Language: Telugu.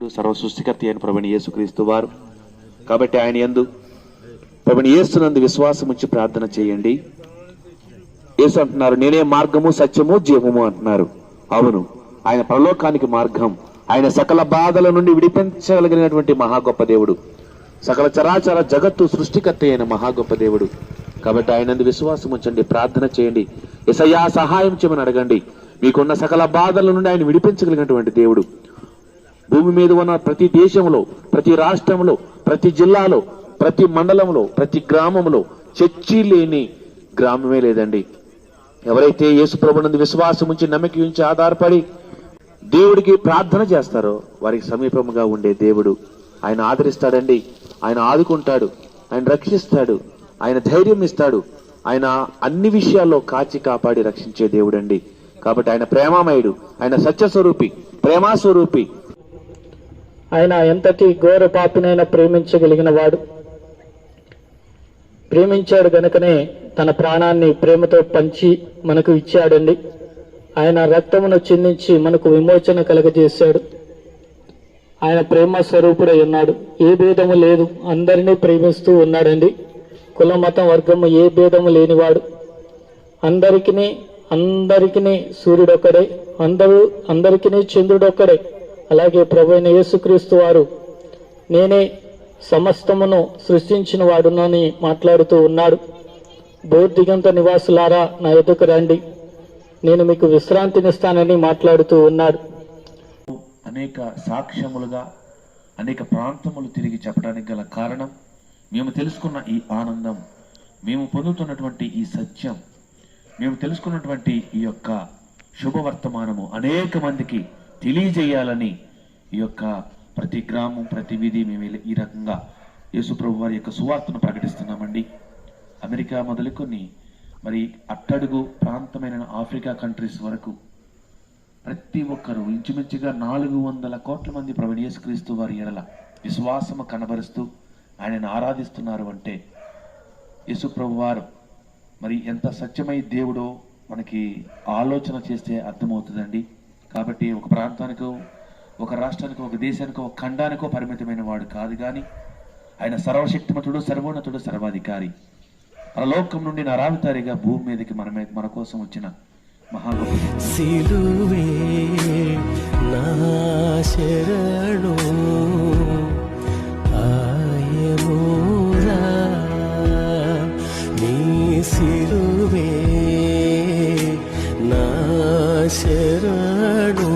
సర్వ సృష్టికర్త అయిన ప్రభుని యేసుక్రీస్తు వారు. కాబట్టి ఆయన యందు ప్రభుని యేసునందు విశ్వాసం ఉంచి ప్రార్థన చేయండి. యేసు అంటున్నారు, నేనే మార్గము సత్యము జీవము అంటున్నారు. అవును, ఆయన పరలోకానికి మార్గం. ఆయన సకల బాధల నుండి విడిపించగలిగినటువంటి మహా గొప్ప దేవుడు. సకల చరాచర జగత్తు సృష్టికర్త అయిన మహా గొప్ప దేవుడు. కాబట్టి ఆయనందు విశ్వాసం ఉంచండి, ప్రార్థన చేయండి, యేసయ్యా సహాయం చేయమని అడగండి. మీకున్న సకల బాధల నుండి ఆయన విడిపించగలిగినటువంటి దేవుడు. భూమి మీద ఉన్న ప్రతి దేశంలో, ప్రతి రాష్ట్రంలో, ప్రతి జిల్లాలో, ప్రతి మండలంలో, ప్రతి గ్రామంలో చర్చి లేని గ్రామమే లేదండి. ఎవరైతే యేసు ప్రభునందు విశ్వాసం ఉంచి నమ్మకం ఉంచి ఆధారపడి దేవుడికి ప్రార్థన చేస్తారో వారికి సమీపంగా ఉండే దేవుడు. ఆయన ఆదరిస్తాడండి, ఆయన ఆదుకుంటాడు, ఆయన రక్షిస్తాడు, ఆయన ధైర్యం ఇస్తాడు. ఆయన అన్ని విషయాల్లో కాచి కాపాడి రక్షించే దేవుడండి. కాబట్టి ఆయన ప్రేమామయుడు, ఆయన సత్యస్వరూపి, ప్రేమాస్వరూపి. ఆయన ఎంతటి ఘోర పాపినైనా ప్రేమించగలిగిన వాడు. ప్రేమించాడు గనుకనే తన ప్రాణాన్ని ప్రేమతో పంచి మనకు ఇచ్చాడండి. ఆయన రక్తమును చిందించి మనకు విమోచన కలగజేశాడు. ఆయన ప్రేమ స్వరూపుడై ఉన్నాడు. ఏ భేదము లేదు, అందరినీ ప్రేమిస్తూ ఉన్నాడండి. కుల మతం వర్గము ఏ భేదము లేనివాడు. అందరికీ సూర్యుడొక్కడే, అందరికీ చంద్రుడొక్కడే. అలాగే ప్రభు అయిన యేసుక్రీస్తు వారు నేనే సమస్తమును సృష్టించిన వాడునని మాట్లాడుతూ ఉన్నాడు. బోధిగంత నివాసులారా నా ఎదుకు రండి, నేను మీకు విశ్రాంతినిస్తానని మాట్లాడుతూ ఉన్నాడు. అనేక సాక్ష్యములుగా అనేక ప్రాంతములు తిరిగి చెప్పడానికి గల కారణం, మేము తెలుసుకున్న ఈ ఆనందం, మేము పొందుతున్నటువంటి ఈ సత్యం, మేము తెలుసుకున్నటువంటి ఈ యొక్క శుభవర్తమానము అనేక మందికి తెలియజేయాలని ఈ యొక్క ప్రతి గ్రామం, ప్రతి వీధి మేము ఈ రకంగా యేసు ప్రభు వారి యొక్క సువార్తను ప్రకటిస్తున్నామండి. అమెరికా మొదలుకొని మరి అట్టడుగు ప్రాంతమైన ఆఫ్రికా కంట్రీస్ వరకు ప్రతి ఒక్కరూ ఇంచుమించుగా 400 కోట్ల మంది ప్రభువైన యేసుక్రీస్తు వారి ఎడల విశ్వాసము కనబరుస్తూ ఆయనను ఆరాధిస్తున్నారు. అంటే యేసు ప్రభు వారు మరి ఎంత సత్యమై దేవుడో మనకి ఆలోచన చేస్తే అర్థమవుతుందండి. కాబట్టి ఒక ప్రాంతానికో, ఒక రాష్ట్రానికో, ఒక దేశానికో, ఒక ఖండానికో పరిమితమైన వాడు కాదు, కానీ ఆయన సర్వశక్తిమంతుడు, సర్వోన్నతుడు, సర్వాధికారి. పరలోకం నుండి నరావతారిగా భూమి మీదకి మన కోసం వచ్చిన మహాగొప్ప సిలువే నా శరణు ఆయమురా, నీ సిలువే నా శరణు